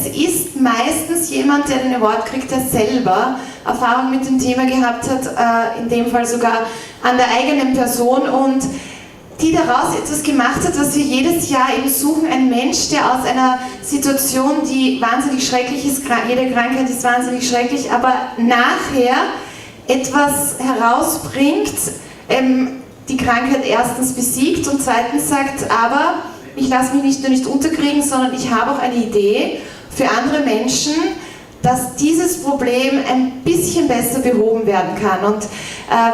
es ist meistens jemand, der den Award kriegt, der selber Erfahrung mit dem Thema gehabt hat, in dem Fall sogar an der eigenen Person, und die daraus etwas gemacht hat, was wir jedes Jahr eben suchen, ein Mensch, der aus einer Situation, die wahnsinnig schrecklich ist, jede Krankheit ist wahnsinnig schrecklich, aber nachher etwas herausbringt, die Krankheit erstens besiegt und zweitens sagt, aber ich lasse mich nicht unterkriegen, sondern ich habe auch eine Idee für andere Menschen, dass dieses Problem ein bisschen besser behoben werden kann. Und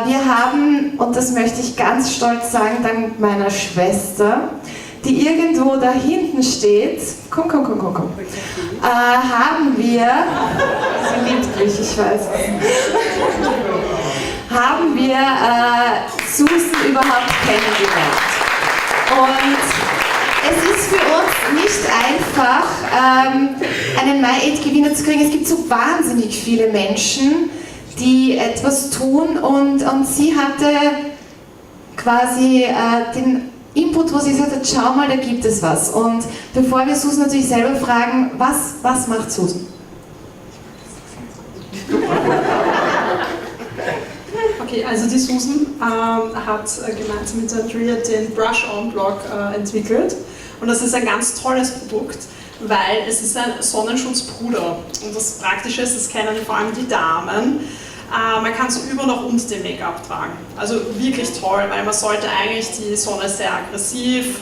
wir haben, und das möchte ich ganz stolz sagen, dank meiner Schwester, die irgendwo da hinten steht, komm, haben wir, sie liebt mich, ich weiß, haben wir Susan überhaupt kennengelernt. Und es ist für uns nicht einfach, einen MyAid-Gewinner zu kriegen. Es gibt so wahnsinnig viele Menschen, die etwas tun, und sie hatte quasi den Input, wo sie gesagt hat, schau mal, da gibt es was. Und bevor wir Susan natürlich selber fragen, was macht Susan? Okay, also die Susan hat gemeinsam mit der Andrea den Brush-On-Blog entwickelt, und das ist ein ganz tolles Produkt, weil es ist ein Sonnenschutzpuder, und das Praktische ist, das kennen vor allem die Damen, man kann es über noch unter dem Make-up tragen, also wirklich toll, weil man sollte eigentlich, die Sonne ist sehr aggressiv,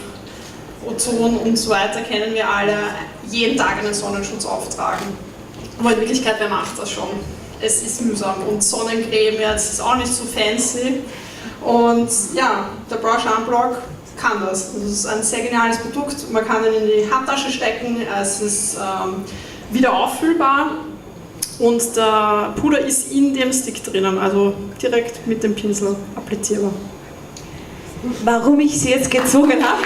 Ozon und so weiter kennen wir alle, jeden Tag einen Sonnenschutz auftragen, aber in Wirklichkeit, wer macht das schon? Es ist mühsam, und Sonnencreme jetzt ist auch nicht so fancy, und ja, der Brush-On-Blog kann das. Das ist ein sehr geniales Produkt, man kann ihn in die Handtasche stecken, es ist wieder auffüllbar, und der Puder ist in dem Stick drinnen, also direkt mit dem Pinsel applizierbar. Warum ich sie jetzt gezwungen habe,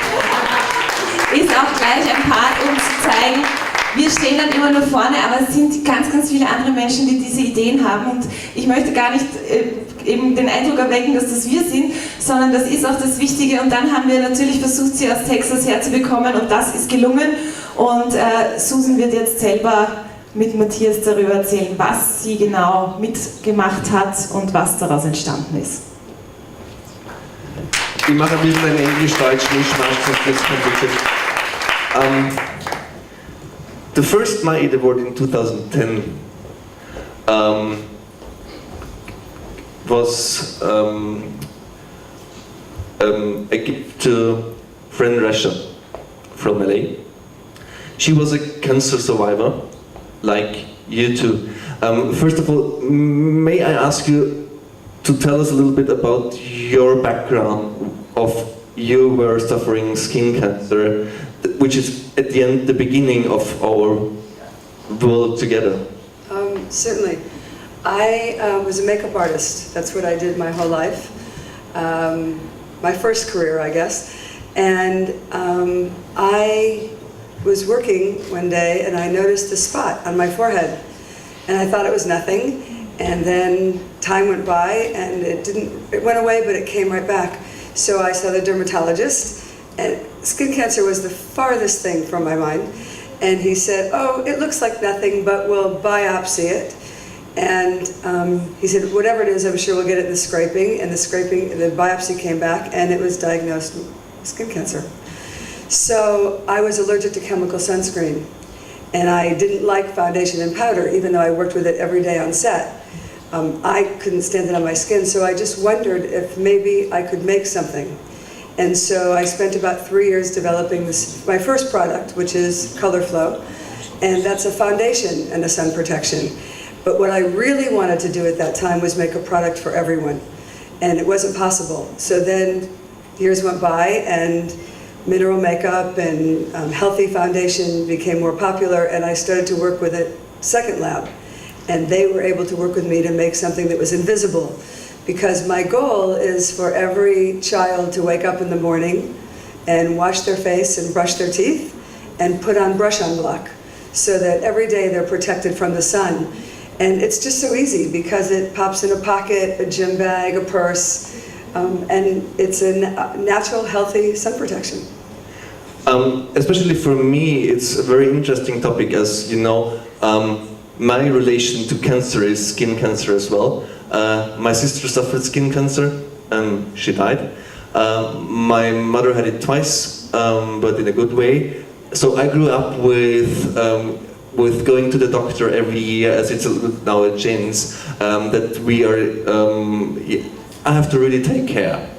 ist auch gleich ein Part, um zu zeigen, wir stehen dann immer nur vorne, aber es sind ganz, ganz viele andere Menschen, die diese Ideen haben, und ich möchte gar nicht eben den Eindruck erwecken, dass das wir sind, sondern das ist auch das Wichtige, und dann haben wir natürlich versucht, sie aus Texas herzubekommen, und das ist gelungen, und Susan wird jetzt selber mit Matthias darüber erzählen, was sie genau mitgemacht hat und was daraus entstanden ist. Ich mache ein bisschen einen Englisch-Deutsch-Mischmasch, sonst wird es kompliziert. The first MyAid Award in 2010 was a gift to friend Rasha from LA. She was a cancer survivor, like you too. First of all, may I ask you to tell us a little bit about your background of you were suffering skin cancer, which is at the end the beginning of our world together. Certainly. I was a makeup artist. That's what I did my whole life. My first career, I guess. And I was working one day and I noticed a spot on my forehead. And I thought it was nothing. And then time went by and it went away, but it came right back. So I saw the dermatologist, and skin cancer was the farthest thing from my mind. And he said, oh, it looks like nothing, but we'll biopsy it. And he said, whatever it is, I'm sure we'll get it in the scraping. And the biopsy came back, and it was diagnosed with skin cancer. So I was allergic to chemical sunscreen. And I didn't like foundation and powder, even though I worked with it every day on set. I couldn't stand it on my skin, so I just wondered if maybe I could make something. And so I spent about 3 years developing my first product, which is Color Flow. And that's a foundation and a sun protection. But what I really wanted to do at that time was make a product for everyone. And it wasn't possible. So then years went by, and mineral makeup and healthy foundation became more popular, and I started to work with a second lab. And they were able to work with me to make something that was invisible. Because my goal is for every child to wake up in the morning and wash their face and brush their teeth and put on brush-on block, so that every day they're protected from the sun. And it's just so easy because it pops in a pocket, a gym bag, a purse, and it's a natural, healthy sun protection. Especially for me, it's a very interesting topic, as you know. My relation to cancer is skin cancer as well. My sister suffered skin cancer, and she died. My mother had it twice, but in a good way. So I grew up with going to the doctor every year, as it's now a genes, that we are, I have to really take care.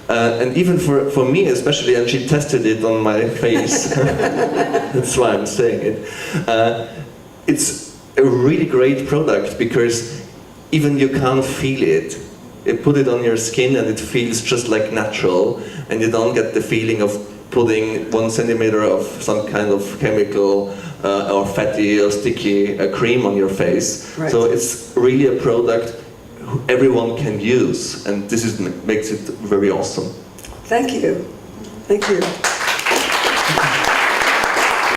And even for me especially, and she tested it on my face, that's why I'm saying it, it's a really great product, because even you can't feel it. You put it on your skin and it feels just like natural, and you don't get the feeling of putting 1 centimeter of some kind of chemical or fatty or sticky cream on your face. Right. So it's really a product everyone can use, and this makes it very awesome. Thank you. Thank you.